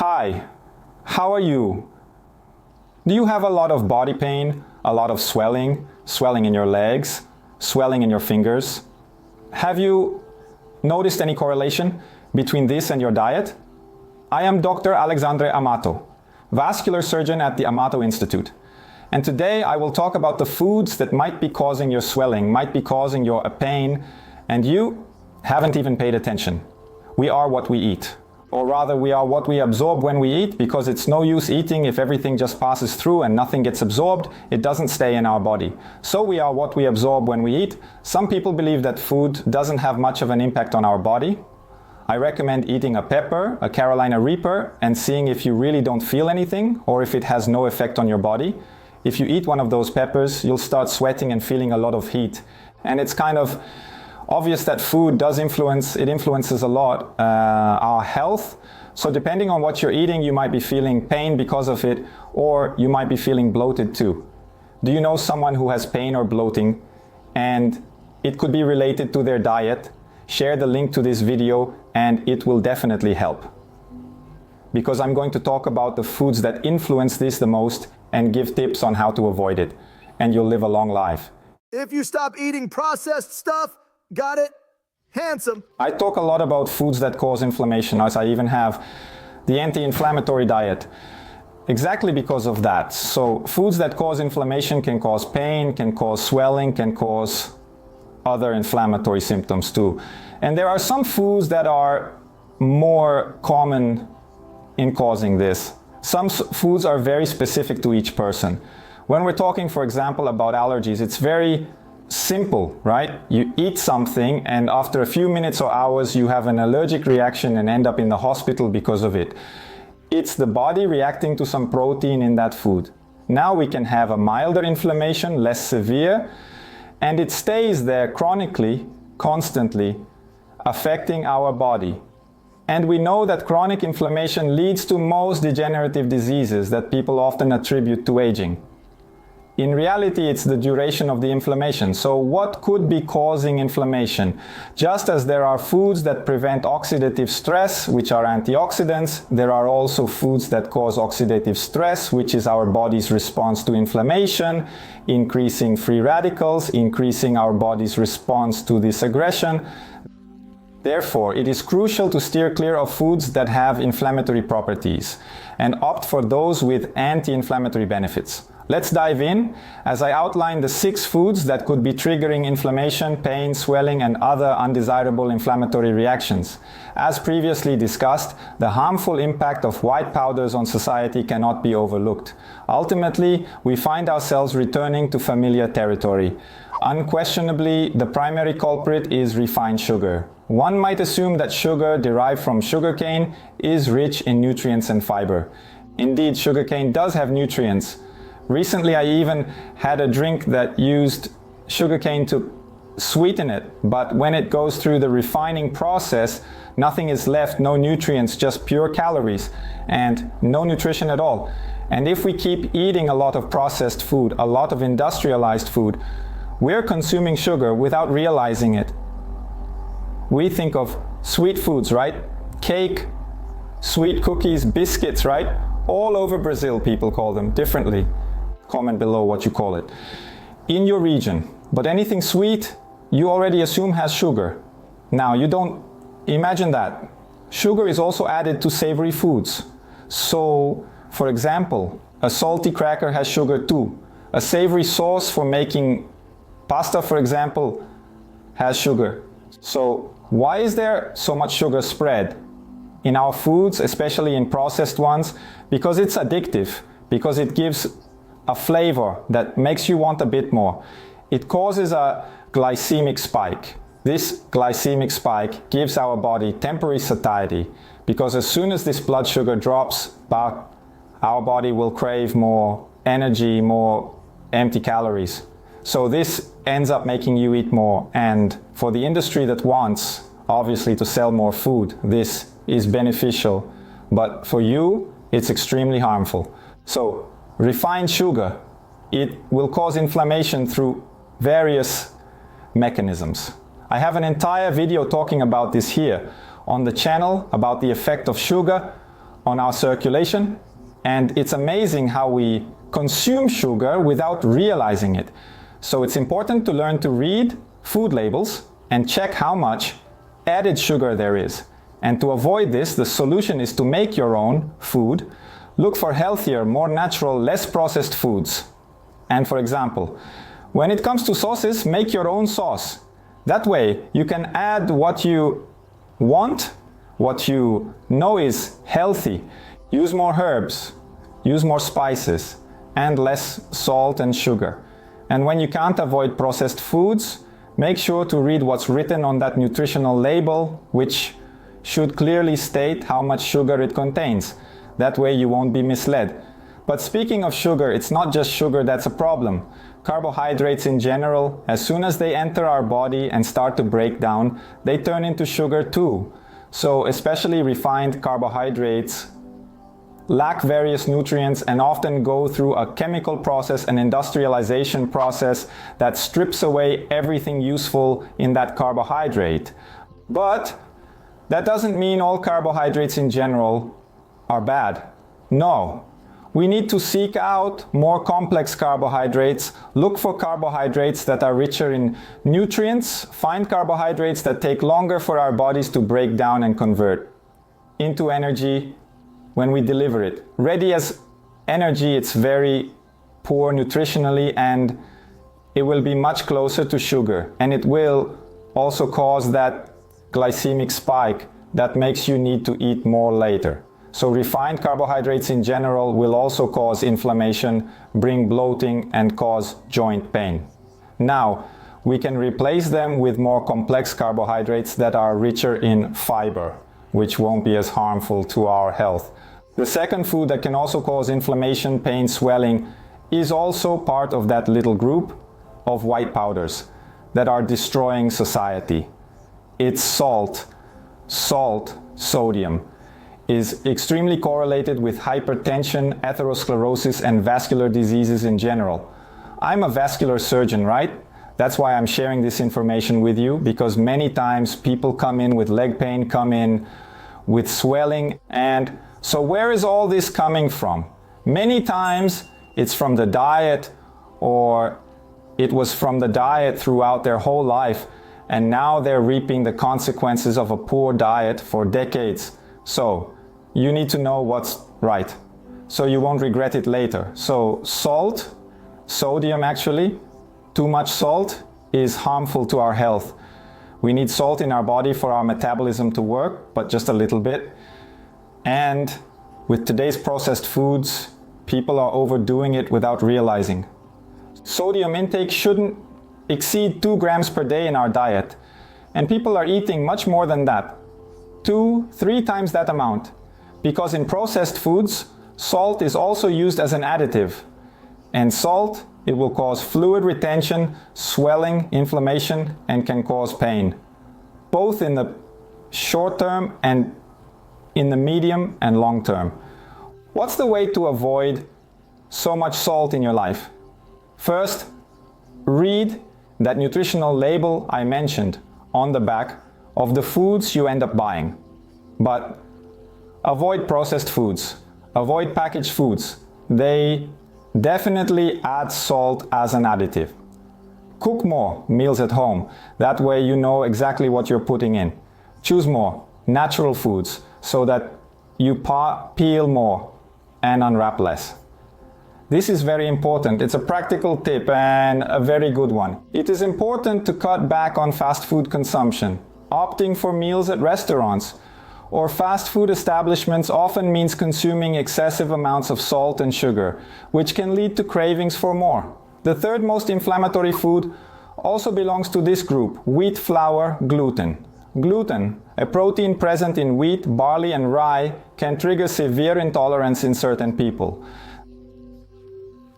Hi, how are you? Do you have a lot of body pain, a lot of swelling in your legs, swelling in your fingers? Have you noticed any correlation between this and your diet? I am Dr. Alexandre Amato, vascular surgeon at the Amato Institute. And today I will talk about the foods that might be causing your swelling, might be causing your pain, and you haven't even paid attention. We are what we eat. Or rather, we are what we absorb when we eat, because it's no use eating if everything just passes through and nothing gets absorbed. It doesn't stay in our body. So we are what we absorb when we eat. Some people believe that food doesn't have much of an impact on our body. I recommend eating a pepper, a Carolina Reaper, and seeing if you really don't feel anything or if it has no effect on your body. If you eat one of those peppers, you'll start sweating and feeling a lot of heat. And it's kind of obvious that food influences a lot our health. So depending on what you're eating, you might be feeling pain because of it, or you might be feeling bloated too. Do you know someone who has pain or bloating, and it could be related to their diet? Share the link to this video and it will definitely help. Because I'm going to talk about the foods that influence this the most and give tips on how to avoid it, and you'll live a long life. If you stop eating processed stuff, got it? Handsome. I talk a lot about foods that cause inflammation, as I even have the anti-inflammatory diet. Exactly because of that. So foods that cause inflammation can cause pain, can cause swelling, can cause other inflammatory symptoms too. And there are some foods that are more common in causing this. Some foods are very specific to each person. When we're talking, for example, about allergies, it's very simple, right? You eat something and after a few minutes or hours you have an allergic reaction and end up in the hospital because of it. It's the body reacting to some protein in that food. Now we can have a milder inflammation, less severe, and it stays there chronically, constantly, affecting our body. And we know that chronic inflammation leads to most degenerative diseases that people often attribute to aging. In reality, it's the duration of the inflammation. So what could be causing inflammation? Just as there are foods that prevent oxidative stress, which are antioxidants, there are also foods that cause oxidative stress, which is our body's response to inflammation, increasing free radicals, increasing our body's response to this aggression. Therefore, it is crucial to steer clear of foods that have inflammatory properties and opt for those with anti-inflammatory benefits. Let's dive in as I outline the 6 foods that could be triggering inflammation, pain, swelling, and other undesirable inflammatory reactions. As previously discussed, the harmful impact of white powders on society cannot be overlooked. Ultimately, we find ourselves returning to familiar territory. Unquestionably, the primary culprit is refined sugar. One might assume that sugar derived from sugarcane is rich in nutrients and fiber. Indeed, sugarcane does have nutrients. Recently, I even had a drink that used sugarcane to sweeten it, but when it goes through the refining process, nothing is left, no nutrients, just pure calories and no nutrition at all. And if we keep eating a lot of processed food, a lot of industrialized food, we're consuming sugar without realizing it. We think of sweet foods, right? Cake, sweet cookies, biscuits, right? All over Brazil, people call them differently. Comment below what you call it. In your region. But anything sweet, you already assume has sugar. Now, you don't imagine that. Sugar is also added to savory foods. So, for example, a salty cracker has sugar too. A savory sauce for making pasta, for example, has sugar. So, why is there so much sugar spread in our foods, especially in processed ones? Because it's addictive, because it gives a flavor that makes you want a bit more. It causes a glycemic spike. This glycemic spike gives our body temporary satiety, because as soon as this blood sugar drops, our body will crave more energy, more empty calories. So this ends up making you eat more, and for the industry that wants, obviously, to sell more food, this is beneficial, but for you, it's extremely harmful. So refined sugar, it will cause inflammation through various mechanisms. I have an entire video talking about this here on the channel, about the effect of sugar on our circulation, and it's amazing how we consume sugar without realizing it. So it's important to learn to read food labels and check how much added sugar there is. And to avoid this, the solution is to make your own food. Look for healthier, more natural, less processed foods. And for example, when it comes to sauces, make your own sauce. That way you can add what you want, what you know is healthy. Use more herbs, use more spices, and less salt and sugar. And when you can't avoid processed foods, make sure to read what's written on that nutritional label, which should clearly state how much sugar it contains. That way you won't be misled. But speaking of sugar, it's not just sugar that's a problem. Carbohydrates in general, as soon as they enter our body and start to break down, they turn into sugar too. So especially refined carbohydrates lack various nutrients and often go through a chemical process, an industrialization process that strips away everything useful in that carbohydrate. But that doesn't mean all carbohydrates in general are bad. No. We need to seek out more complex carbohydrates, look for carbohydrates that are richer in nutrients, find carbohydrates that take longer for our bodies to break down and convert into energy when we deliver it. Ready as energy, it's very poor nutritionally and it will be much closer to sugar. And it will also cause that glycemic spike that makes you need to eat more later. So refined carbohydrates in general will also cause inflammation, bring bloating, and cause joint pain. Now, we can replace them with more complex carbohydrates that are richer in fiber, which won't be as harmful to our health. The second food that can also cause inflammation, pain, swelling is also part of that little group of white powders that are destroying society. It's salt. Salt, sodium, is extremely correlated with hypertension, atherosclerosis, and vascular diseases in general. I'm a vascular surgeon, right? That's why I'm sharing this information with you, because many times people come in with leg pain, come in with swelling, and so where is all this coming from? Many times it's from the diet, or it was from the diet throughout their whole life, and now they're reaping the consequences of a poor diet for decades. So you need to know what's right, so you won't regret it later. So salt, sodium actually, too much salt is harmful to our health. We need salt in our body for our metabolism to work, but just a little bit. And with today's processed foods, people are overdoing it without realizing. Sodium intake shouldn't exceed 2 grams per day in our diet. And people are eating much more than that. 2-3 times that amount. Because in processed foods, salt is also used as an additive. And salt, it will cause fluid retention, swelling, inflammation, and can cause pain. Both in the short term and in the medium and long term. What's the way to avoid so much salt in your life? First, read that nutritional label I mentioned on the back of the foods you end up buying. But avoid processed foods, avoid packaged foods. They definitely add salt as an additive. Cook more meals at home. That way you know exactly what you're putting in. Choose more natural foods so that you peel more and unwrap less. This is very important. It's a practical tip and a very good one. It is important to cut back on fast food consumption. Opting for meals at restaurants or fast food establishments often means consuming excessive amounts of salt and sugar, which can lead to cravings for more. The third most inflammatory food also belongs to this group: wheat flour, gluten. Gluten, a protein present in wheat, barley, and rye, can trigger severe intolerance in certain people.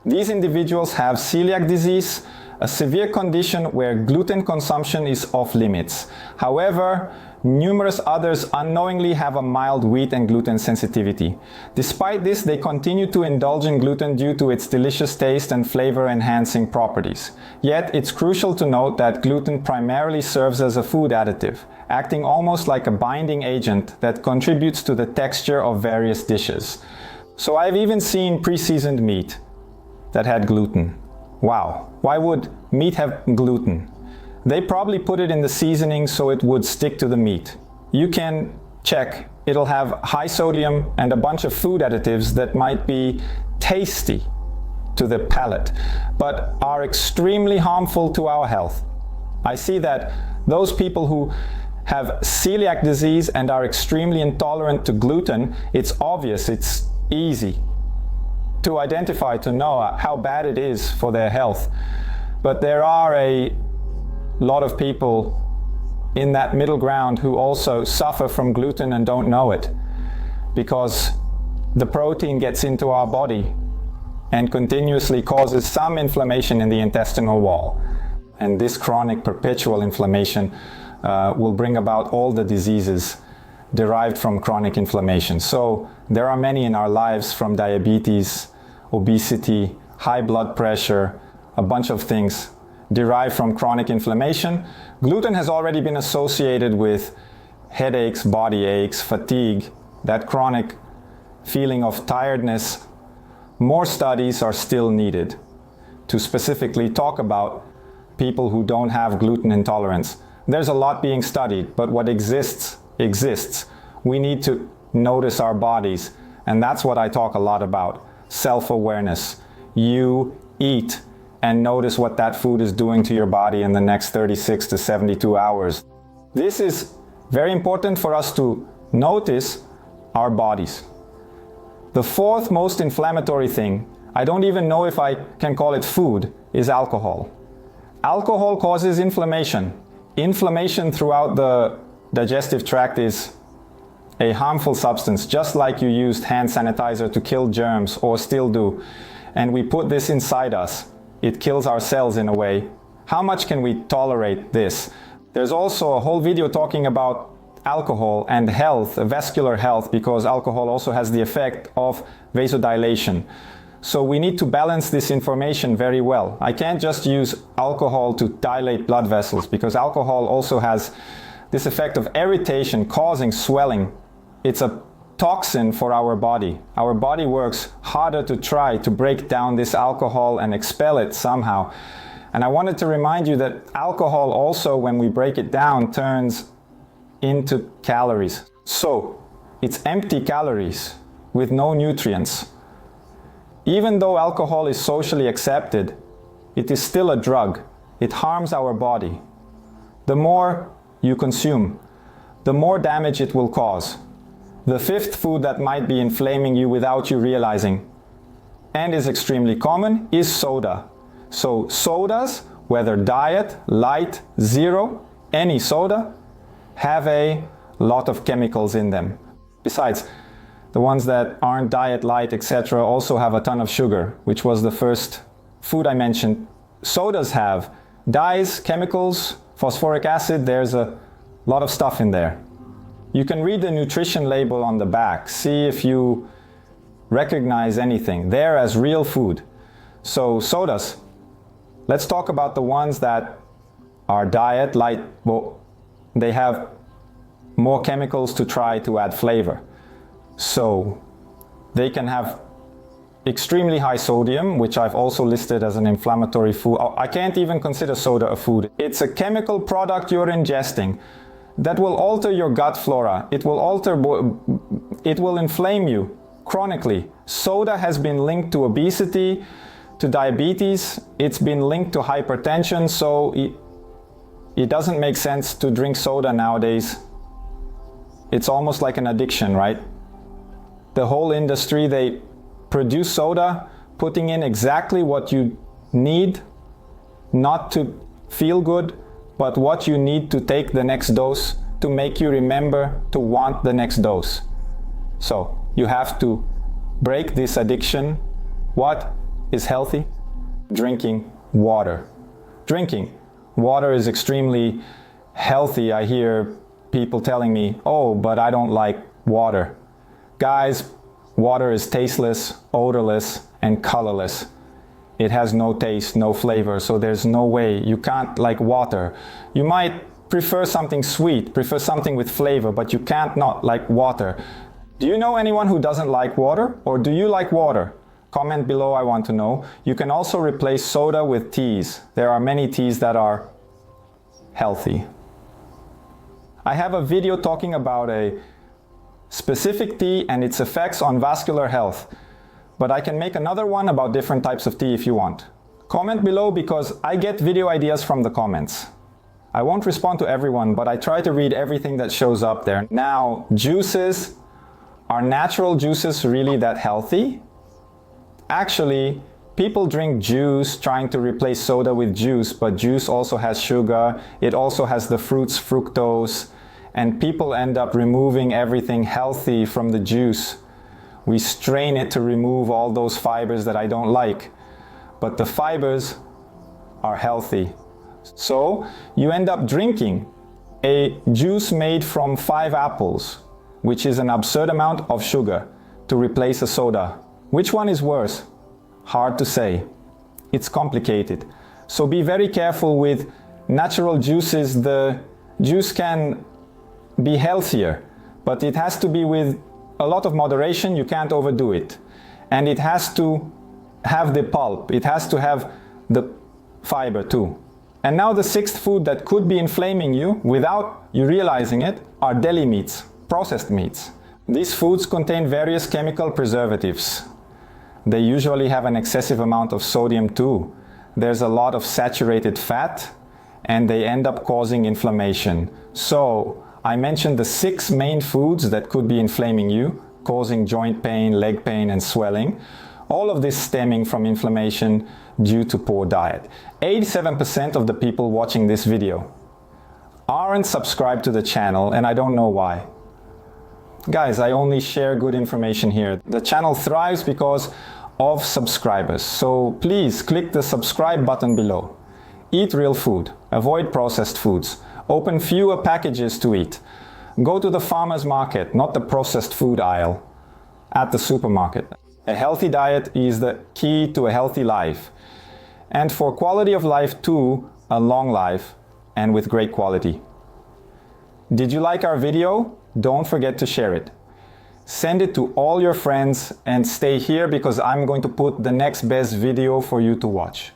These individuals have celiac disease, a severe condition where gluten consumption is off limits. However, Numerous others unknowingly have a mild wheat and gluten sensitivity. Despite this, they continue to indulge in gluten due to its delicious taste and flavor-enhancing properties. Yet, it's crucial to note that gluten primarily serves as a food additive, acting almost like a binding agent that contributes to the texture of various dishes. So I've even seen pre-seasoned meat that had gluten. Wow, why would meat have gluten? They probably put it in the seasoning so it would stick to the meat. You can check. It'll have high sodium and a bunch of food additives that might be tasty to the palate, but are extremely harmful to our health. I see that those people who have celiac disease and are extremely intolerant to gluten, it's obvious, it's easy to identify, to know how bad it is for their health. But there are a lot of people in that middle ground who also suffer from gluten and don't know it, because the protein gets into our body and continuously causes some inflammation in the intestinal wall. And this chronic perpetual inflammation will bring about all the diseases derived from chronic inflammation. So there are many in our lives, from diabetes, obesity, high blood pressure, a bunch of things derived from chronic inflammation. Gluten has already been associated with headaches, body aches, fatigue, that chronic feeling of tiredness. More studies are still needed to specifically talk about people who don't have gluten intolerance. There's a lot being studied, but what exists, exists. We need to notice our bodies, and that's what I talk a lot about. Self-awareness. You eat and notice what that food is doing to your body in the next 36 to 72 hours. This is very important for us to notice our bodies. The fourth most inflammatory thing, I don't even know if I can call it food, is alcohol. Alcohol causes inflammation. Inflammation throughout the digestive tract is a harmful substance, just like you used hand sanitizer to kill germs, or still do, and we put this inside us. It kills our cells in a way. How much can we tolerate this? There's also a whole video talking about alcohol and health, vascular health, because alcohol also has the effect of vasodilation. So we need to balance this information very well. I can't just use alcohol to dilate blood vessels, because alcohol also has this effect of irritation, causing swelling. It's a toxin for our body. Our body works harder to try to break down this alcohol and expel it somehow. And I wanted to remind you that alcohol also, when we break it down, turns into calories. So it's empty calories with no nutrients. Even though alcohol is socially accepted, it is still a drug. It harms our body. The more you consume, the more damage it will cause. The fifth food that might be inflaming you without you realizing, and is extremely common, is soda. So sodas, whether diet, light, zero, any soda, have a lot of chemicals in them. Besides, the ones that aren't diet, light, etc. also have a ton of sugar, which was the first food I mentioned. Sodas have dyes, chemicals, phosphoric acid. There's a lot of stuff in there. You can read the nutrition label on the back, see if you recognize anything there as real food. So sodas, let's talk about the ones that are diet, light. Well, they have more chemicals to try to add flavor. So they can have extremely high sodium, which I've also listed as an inflammatory food. I can't even consider soda a food. It's a chemical product you're ingesting that will alter your gut flora. It will inflame you chronically. Soda has been linked to obesity, to diabetes. It's been linked to hypertension. So it doesn't make sense to drink soda nowadays. It's almost like an addiction, right? The whole industry, they produce soda, putting in exactly what you need, not to feel good, but what you need to take the next dose to make you remember to want the next dose. So you have to break this addiction. What is healthy? Drinking water. Drinking water is extremely healthy. I hear people telling me, oh, but I don't like water. Guys, water is tasteless, odorless, and colorless. It has no taste, no flavor, so there's no way you can't like water. You might prefer something sweet, prefer something with flavor, but you can't not like water. Do you know anyone who doesn't like water? Or do you like water? Comment below, I want to know. You can also replace soda with teas. There are many teas that are healthy. I have a video talking about a specific tea and its effects on vascular health, but I can make another one about different types of tea if you want. Comment below because I get video ideas from the comments. I won't respond to everyone, but I try to read everything that shows up there. Now, juices. Are natural juices really that healthy? Actually, people drink juice trying to replace soda with juice, but juice also has sugar, it also has the fruit's fructose, and people end up removing everything healthy from the juice. We strain it to remove all those fibers that I don't like, but the fibers are healthy. So you end up drinking a juice made from 5 apples, which is an absurd amount of sugar, to replace a soda. Which one is worse? Hard to say. It's complicated. So be very careful with natural juices. The juice can be healthier, but it has to be with a lot of moderation. You can't overdo it. And it has to have the pulp. It has to have the fiber too. And now the 6th food that could be inflaming you without you realizing it are deli meats. Processed meats. These foods contain various chemical preservatives. They usually have an excessive amount of sodium too. There's a lot of saturated fat and they end up causing inflammation. So I mentioned the 6 main foods that could be inflaming you, causing joint pain, leg pain and swelling. All of this stemming from inflammation due to poor diet. 87% of the people watching this video aren't subscribed to the channel and I don't know why. Guys, I only share good information here. The channel thrives because of subscribers. So please click the subscribe button below. Eat real food. Avoid processed foods. Open fewer packages to eat. Go to the farmer's market, not the processed food aisle at the supermarket. A healthy diet is the key to a healthy life. And for quality of life too, a long life and with great quality. Did you like our video? Don't forget to share it. Send it to all your friends and stay here because I'm going to put the next best video for you to watch.